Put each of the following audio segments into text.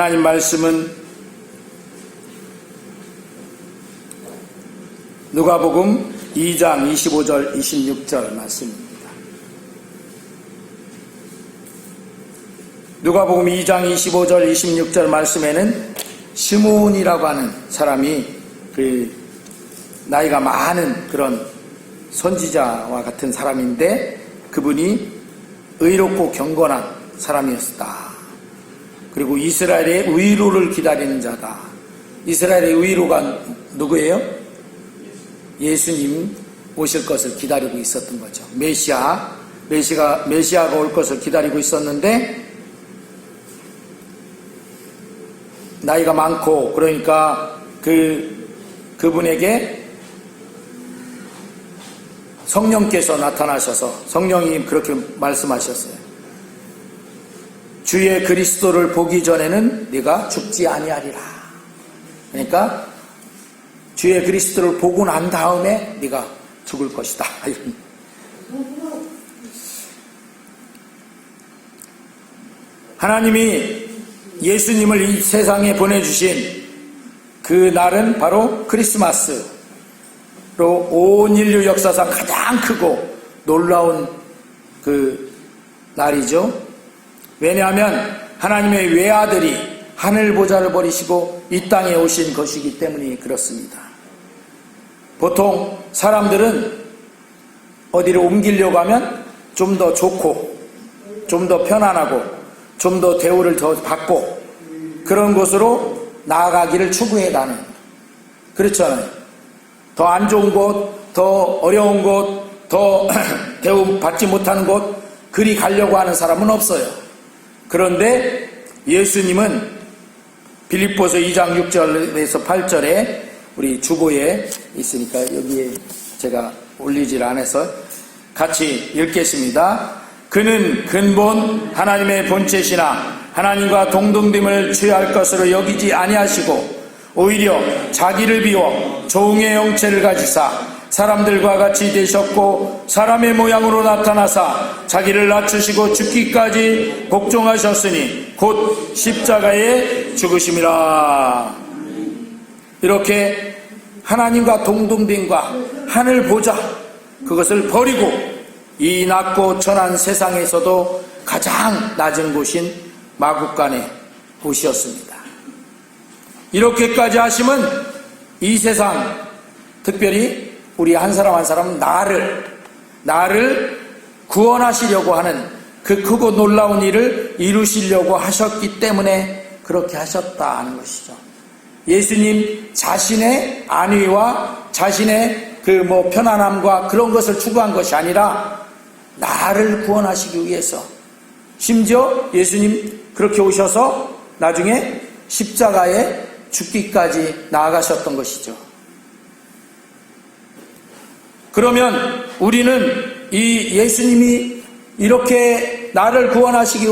하나님 말씀은 누가복음 2장 25절 26절 말씀입니다. 누가복음 2장 25절 26절 말씀에는 시몬이라고 하는 사람이 나이가 많은 그런 선지자와 같은 사람인데 그분이 의롭고 경건한 사람이었다. 그리고 이스라엘의 위로를 기다리는 자다. 이스라엘의 위로가 누구예요? 예수님 오실 것을 기다리고 있었던 거죠. 메시아가 올 것을 기다리고 있었는데 나이가 많고 그러니까 그분에게 성령께서 나타나셔서 성령이 그렇게 말씀하셨어요. 주의 그리스도를 보기 전에는 네가 죽지 아니하리라. 그러니까 주의 그리스도를 보고 난 다음에 네가 죽을 것이다. 하나님이 예수님을 이 세상에 보내주신 그 날은 바로 크리스마스로 온 인류 역사상 가장 크고 놀라운 그 날이죠. 왜냐하면 하나님의 외아들이 하늘 보좌를 버리시고 이 땅에 오신 것이기 때문에 그렇습니다. 보통 사람들은 어디를 옮기려고 하면 좀 더 좋고 좀 더 편안하고 좀 더 대우를 더 받고 그런 곳으로 나아가기를 추구해 가는, 그렇잖아요. 더 안 좋은 곳, 더 어려운 곳, 더 대우 받지 못하는 곳 그리 가려고 하는 사람은 없어요. 그런데 예수님은 빌립보서 2장 6절에서 8절에 우리 주보에 있으니까 여기에 제가 올리질 않아서 같이 읽겠습니다. 그는 근본 하나님의 본체시나 하나님과 동등됨을 취할 것으로 여기지 아니하시고 오히려 자기를 비워 종의 형체를 가지사 사람들과 같이 되셨고 사람의 모양으로 나타나사 자기를 낮추시고 죽기까지 복종하셨으니 곧 십자가에 죽으심이라. 이렇게 하나님과 동등됨과 하늘 보좌 그것을 버리고 이 낮고 천한 세상에서도 가장 낮은 곳인 마국간에 오셨습니다. 이렇게까지 하심은 이 세상, 특별히 우리 한 사람 한 사람 나를 구원하시려고 하는 그 크고 놀라운 일을 이루시려고 하셨기 때문에 그렇게 하셨다는 것이죠. 예수님 자신의 안위와 자신의 편안함과 그런 것을 추구한 것이 아니라 나를 구원하시기 위해서, 심지어 예수님 그렇게 오셔서 나중에 십자가에 죽기까지 나아가셨던 것이죠. 그러면 우리는 이 예수님이 이렇게 나를 구원하시기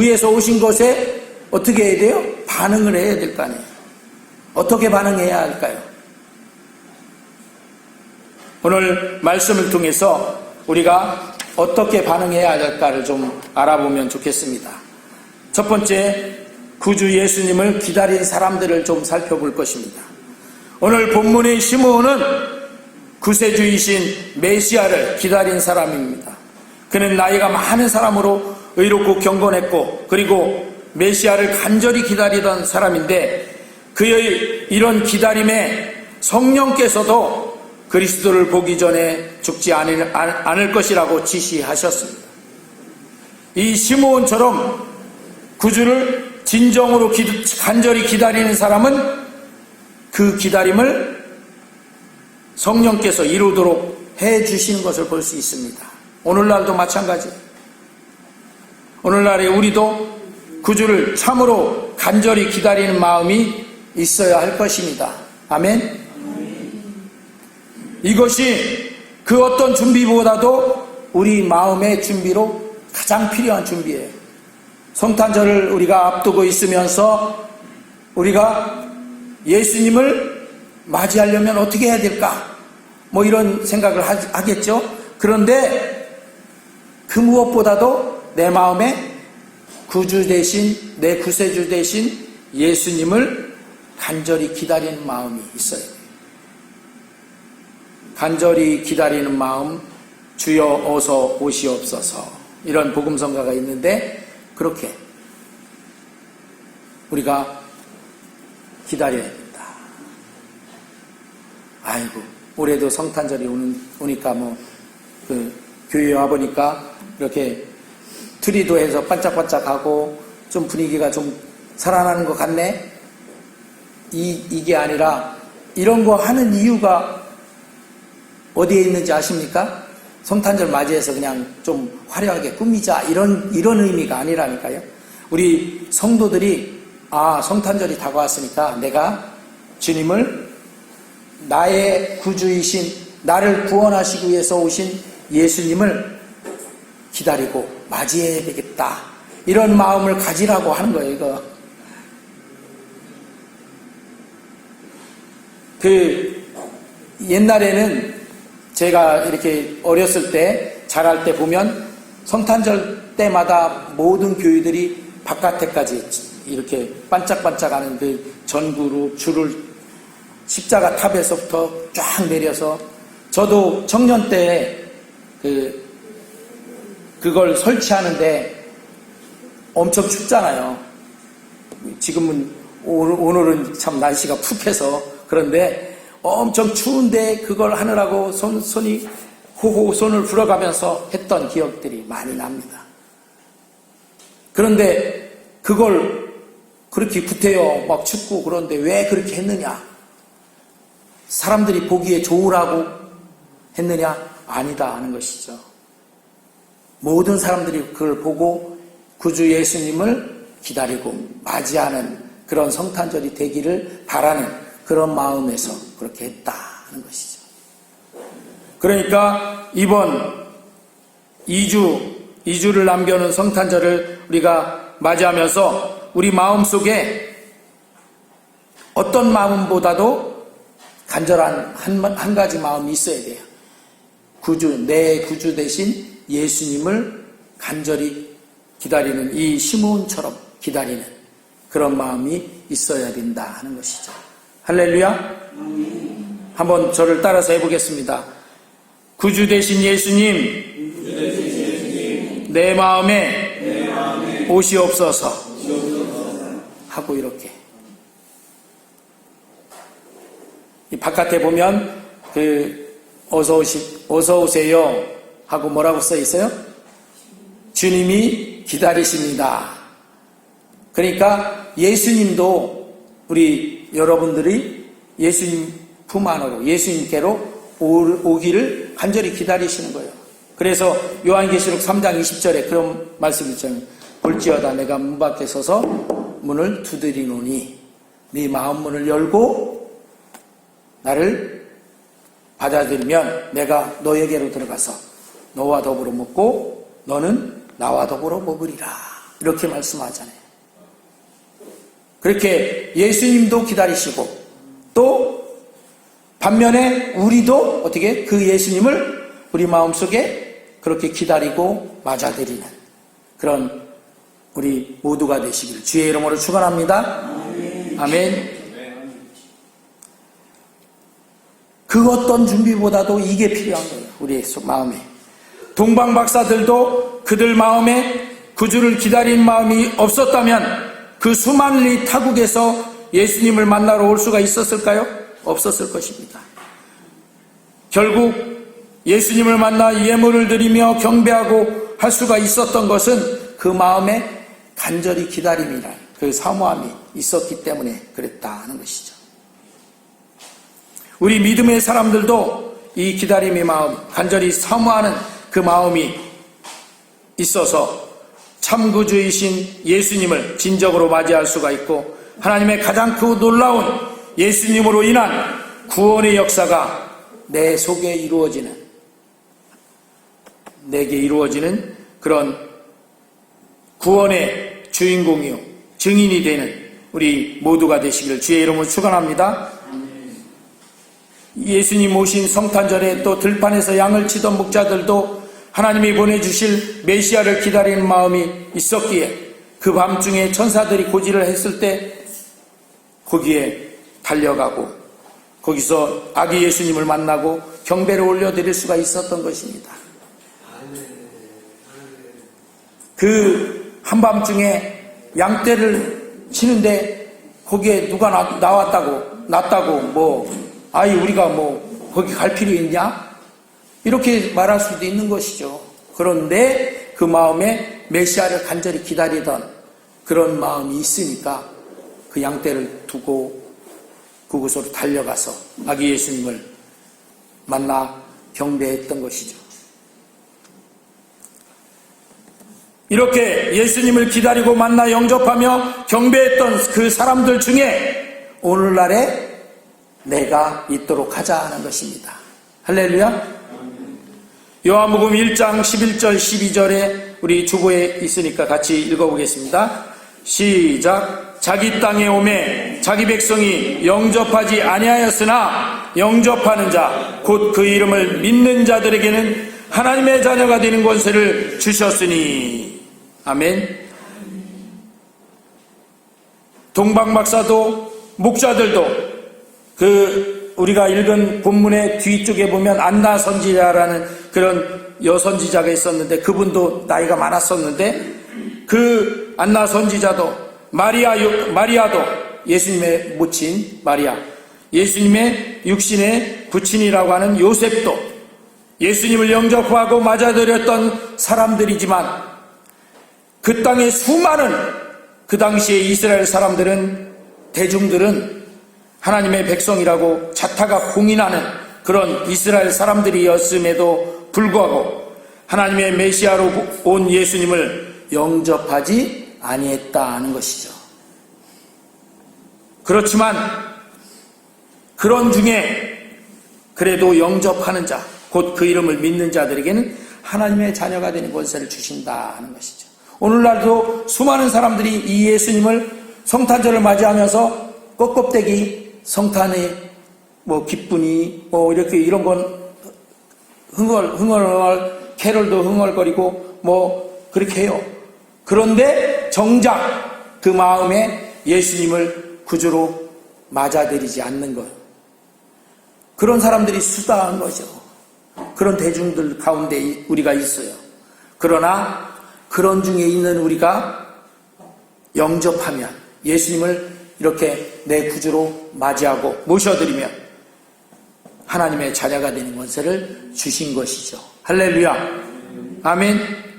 위해서 오신 것에 어떻게 해야 돼요? 반응을 해야 될 거 아니에요. 어떻게 반응해야 할까요? 오늘 말씀을 통해서 우리가 어떻게 반응해야 할까를 좀 알아보면 좋겠습니다. 첫 번째, 구주 예수님을 기다린 사람들을 좀 살펴볼 것입니다. 오늘 본문의 시므온은 구세주이신 메시아를 기다린 사람입니다. 그는 나이가 많은 사람으로 의롭고 경건했고 그리고 메시아를 간절히 기다리던 사람인데 그의 이런 기다림에 성령께서도 그리스도를 보기 전에 죽지 않을 것이라고 지시하셨습니다. 이 시므온처럼 구주를 진정으로 간절히 기다리는 사람은 그 기다림을 성령께서 이루도록 해주시는 것을 볼 수 있습니다. 오늘날도 마찬가지. 오늘날에 우리도 구주를 참으로 간절히 기다리는 마음이 있어야 할 것입니다. 아멘. 이것이 그 어떤 준비보다도 우리 마음의 준비로 가장 필요한 준비예요. 성탄절을 우리가 앞두고 있으면서 우리가 예수님을 맞이하려면 어떻게 해야 될까? 이런 생각을 하겠죠. 그런데 그 무엇보다도 내 마음에 구주 대신, 내 구세주 대신 예수님을 간절히 기다리는 마음이 있어야 돼요. 간절히 기다리는 마음, 주여 어서 오시옵소서. 이런 복음성가가 있는데 그렇게 우리가 기다려야 된다. 아이고, 올해도 성탄절이 오니까 교회에 와보니까 이렇게 트리도 해서 반짝반짝하고 좀 분위기가 좀 살아나는 것 같네? 이게 아니라 이런 거 하는 이유가 어디에 있는지 아십니까? 성탄절 맞이해서 그냥 좀 화려하게 꾸미자 이런 의미가 아니라니까요. 우리 성도들이 성탄절이 다가왔으니까 내가 주님을 나의 구주이신 나를 구원하시기 위해서 오신 예수님을 기다리고 맞이해야 되겠다. 이런 마음을 가지라고 하는 거예요, 이거. 옛날에는 제가 이렇게 어렸을 때, 자랄 때 보면 성탄절 때마다 모든 교회들이 바깥에까지 이렇게 반짝반짝하는 그 전구로 줄을 십자가 탑에서부터 쫙 내려서 저도 청년 때 그걸 설치하는데 엄청 춥잖아요. 지금은 오늘은 참 날씨가 푹해서 그런데 엄청 추운데 그걸 하느라고 손이 호호 손을 불어가면서 했던 기억들이 많이 납니다. 그런데 그걸 그렇게 구태여 막 춥고 그런데 왜 그렇게 했느냐? 사람들이 보기에 좋으라고 했느냐? 아니다 하는 것이죠. 모든 사람들이 그걸 보고 구주 예수님을 기다리고 맞이하는 그런 성탄절이 되기를 바라는 그런 마음에서 그렇게 했다 하는 것이죠. 그러니까 이번 2주를 남겨놓은 성탄절을 우리가 맞이하면서 우리 마음속에 어떤 마음보다도 간절한 한 가지 마음이 있어야 돼요. 내 구주 대신 예수님을 간절히 기다리는 이 시므온처럼 기다리는 그런 마음이 있어야 된다 하는 것이죠. 할렐루야. 한번 저를 따라서 해보겠습니다. 구주 대신 예수님, 내 마음에 오시옵소서 하고 이렇게 이 바깥에 보면 어서 오세요 하고 뭐라고 써 있어요? 주님이 기다리십니다. 그러니까 예수님도 우리 여러분들이 예수님 품 안으로 예수님께로 오기를 간절히 기다리시는 거예요. 그래서 요한계시록 3장 20절에 그런 말씀이 있잖아요. 볼지어다 내가 문 밖에 서서 문을 두드리노니 네 마음 문을 열고 나를 받아들이면 내가 너에게로 들어가서 너와 더불어 먹고 너는 나와 더불어 먹으리라. 이렇게 말씀하잖아요. 그렇게 예수님도 기다리시고 또 반면에 우리도 어떻게 그 예수님을 우리 마음속에 그렇게 기다리고 맞아들이는 그런 우리 모두가 되시기를 주의 이름으로 축원합니다. 아멘. 그 어떤 준비보다도 이게 필요한 거예요. 우리의 마음에. 동방 박사들도 그들 마음에 구주를 기다리는 마음이 없었다면 그 수많은 이 타국에서 예수님을 만나러 올 수가 있었을까요? 없었을 것입니다. 결국 예수님을 만나 예물을 드리며 경배하고 할 수가 있었던 것은 그 마음에 간절히 기다림이란 그 사모함이 있었기 때문에 그랬다 하는 것이죠. 우리 믿음의 사람들도 이 기다림의 마음, 간절히 사모하는 그 마음이 있어서 참구주이신 예수님을 진정으로 맞이할 수가 있고 하나님의 가장 그 놀라운 예수님으로 인한 구원의 역사가 내 속에 이루어지는 내게 이루어지는 그런 구원의 주인공이요 증인이 되는 우리 모두가 되시기를 주의 이름으로 축원합니다. 예수님 오신 성탄절에 또 들판에서 양을 치던 목자들도 하나님이 보내주실 메시아를 기다리는 마음이 있었기에 그 밤중에 천사들이 고지를 했을 때 거기에 달려가고 거기서 아기 예수님을 만나고 경배를 올려드릴 수가 있었던 것입니다. 그 한밤중에 양떼를 치는데 거기에 누가 났다고 우리가 거기 갈 필요 있냐? 이렇게 말할 수도 있는 것이죠. 그런데 그 마음에 메시아를 간절히 기다리던 그런 마음이 있으니까 그 양떼를 두고 그곳으로 달려가서 아기 예수님을 만나 경배했던 것이죠. 이렇게 예수님을 기다리고 만나 영접하며 경배했던 그 사람들 중에 오늘날에 내가 있도록 하자 하는 것입니다. 할렐루야. 요한복음 1장 11절 12절에 우리 주보에 있으니까 같이 읽어보겠습니다. 시작. 자기 땅에 오매 자기 백성이 영접하지 아니하였으나 영접하는 자 곧 그 이름을 믿는 자들에게는 하나님의 자녀가 되는 권세를 주셨으니. 아멘. 동방박사도 목자들도 우리가 읽은 본문의 뒤쪽에 보면 안나 선지자라는 그런 여선지자가 있었는데 그분도 나이가 많았었는데 그 안나 선지자도 마리아도 예수님의 모친 마리아, 예수님의 육신의 부친이라고 하는 요셉도 예수님을 영접하고 맞아들였던 사람들이지만 그 땅의 수많은 그 당시의 이스라엘 대중들은 하나님의 백성이라고 자타가 공인하는 그런 이스라엘 사람들이었음에도 불구하고 하나님의 메시아로 온 예수님을 영접하지 아니했다는 것이죠. 그렇지만 그런 중에 그래도 영접하는 자, 곧 그 이름을 믿는 자들에게는 하나님의 자녀가 되는 권세를 주신다 하는 것이죠. 오늘날도 수많은 사람들이 이 예수님을 성탄절을 맞이하면서 껍데기 성탄의 기쁘니 이런 건 흥얼 캐롤도 흥얼거리고 그렇게 해요. 그런데 정작 그 마음에 예수님을 구주로 맞아들이지 않는 거예요. 그런 사람들이 수다한 거죠. 그런 대중들 가운데 우리가 있어요. 그러나 그런 중에 있는 우리가 영접하면 예수님을 이렇게 내 구주로 맞이하고 모셔드리면 하나님의 자녀가 되는 권세를 주신 것이죠. 할렐루야. 아멘.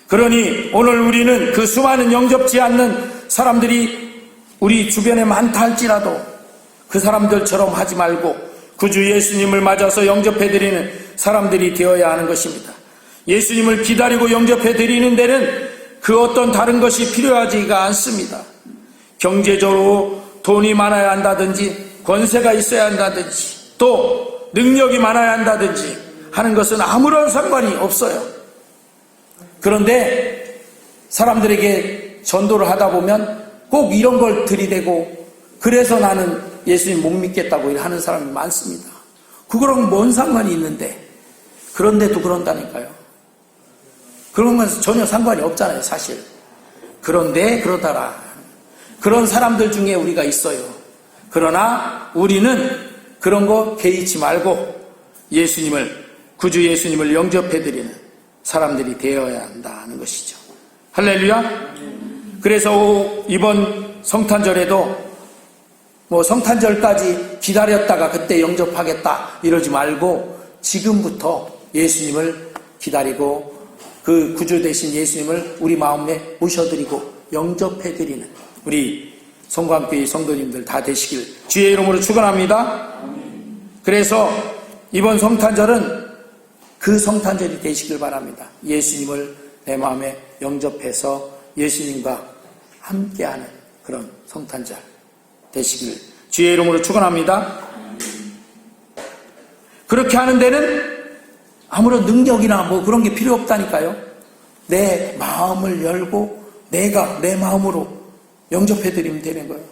그러니 오늘 우리는 그 수많은 영접지 않는 사람들이 우리 주변에 많다 할지라도 그 사람들처럼 하지 말고 구주 예수님을 맞아서 영접해드리는 사람들이 되어야 하는 것입니다. 예수님을 기다리고 영접해드리는 데는 그 어떤 다른 것이 필요하지가 않습니다. 경제적으로 돈이 많아야 한다든지 권세가 있어야 한다든지 또 능력이 많아야 한다든지 하는 것은 아무런 상관이 없어요. 그런데 사람들에게 전도를 하다 보면 꼭 이런 걸 들이대고 그래서 나는 예수님 못 믿겠다고 하는 사람이 많습니다. 그거랑 뭔 상관이 있는데 그런데도 그런다니까요. 그런 건 전혀 상관이 없잖아요, 사실. 그런데 그러더라. 그런 사람들 중에 우리가 있어요. 그러나 우리는 그런 거 개의치 말고 구주 예수님을 영접해드리는 사람들이 되어야 한다는 것이죠. 할렐루야. 그래서 이번 성탄절에도 성탄절까지 기다렸다가 그때 영접하겠다 이러지 말고 지금부터 예수님을 기다리고 그 구주 되신 예수님을 우리 마음에 모셔드리고 영접해드리는 우리 성광교회 성도님들 다 되시길 주의 이름으로 축원합니다. 그래서 이번 성탄절은 그 성탄절이 되시길 바랍니다. 예수님을 내 마음에 영접해서 예수님과 함께하는 그런 성탄절 되시길 주의 이름으로 축원합니다. 그렇게 하는 데는 아무런 능력이나 그런 게 필요 없다니까요. 내 마음을 열고 내가 내 마음으로 영접해드리면 되는 거예요.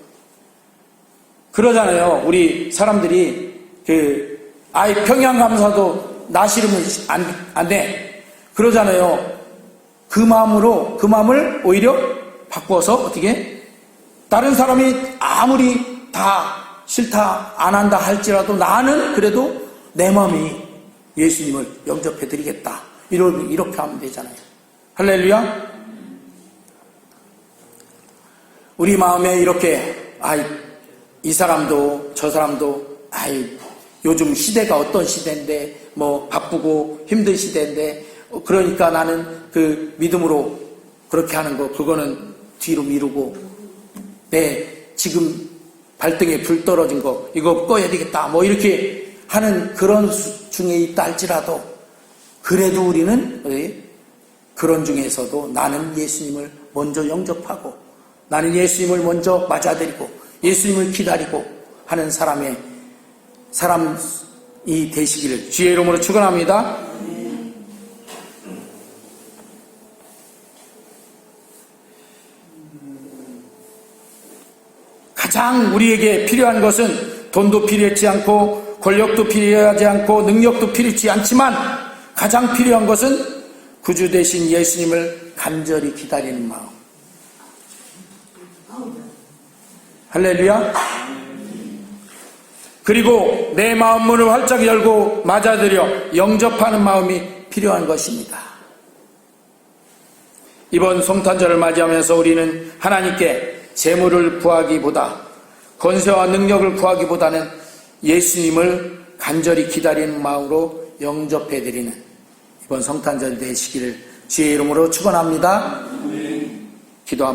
그러잖아요. 우리 사람들이 아이 평양감사도 나 싫으면 안 돼. 그러잖아요. 그 마음을 오히려 바꾸어서 어떻게? 다른 사람이 아무리 다 싫다 안 한다 할지라도 나는 그래도 내 마음이 예수님을 영접해 드리겠다. 이렇게 하면 되잖아요. 할렐루야. 우리 마음에 이렇게 이 사람도 저 사람도 요즘 시대가 어떤 시대인데 뭐 바쁘고 힘든 시대인데 그러니까 나는 그 믿음으로 그렇게 하는 거 그거는 뒤로 미루고 지금 발등에 불 떨어진 거 이거 꺼야 되겠다 뭐 이렇게 하는 그런 중에 있다 할지라도 그래도 우리는 그런 중에서도 나는 예수님을 먼저 영접하고 나는 예수님을 먼저 맞아들이고 예수님을 기다리고 하는 사람이 되시기를 주의 이름으로 축원합니다. 가장 우리에게 필요한 것은 돈도 필요하지 않고 권력도 필요하지 않고 능력도 필요하지 않지만 가장 필요한 것은 구주 되신 예수님을 간절히 기다리는 마음. 할렐루야. 그리고 내 마음 문을 활짝 열고 맞아들여 영접하는 마음이 필요한 것입니다. 이번 성탄절을 맞이하면서 우리는 하나님께 재물을 구하기보다 권세와 능력을 구하기보다는 예수님을 간절히 기다리는 마음으로 영접해드리는 이번 성탄절 되시기를 주의 이름으로 축원합니다. 기도합니다.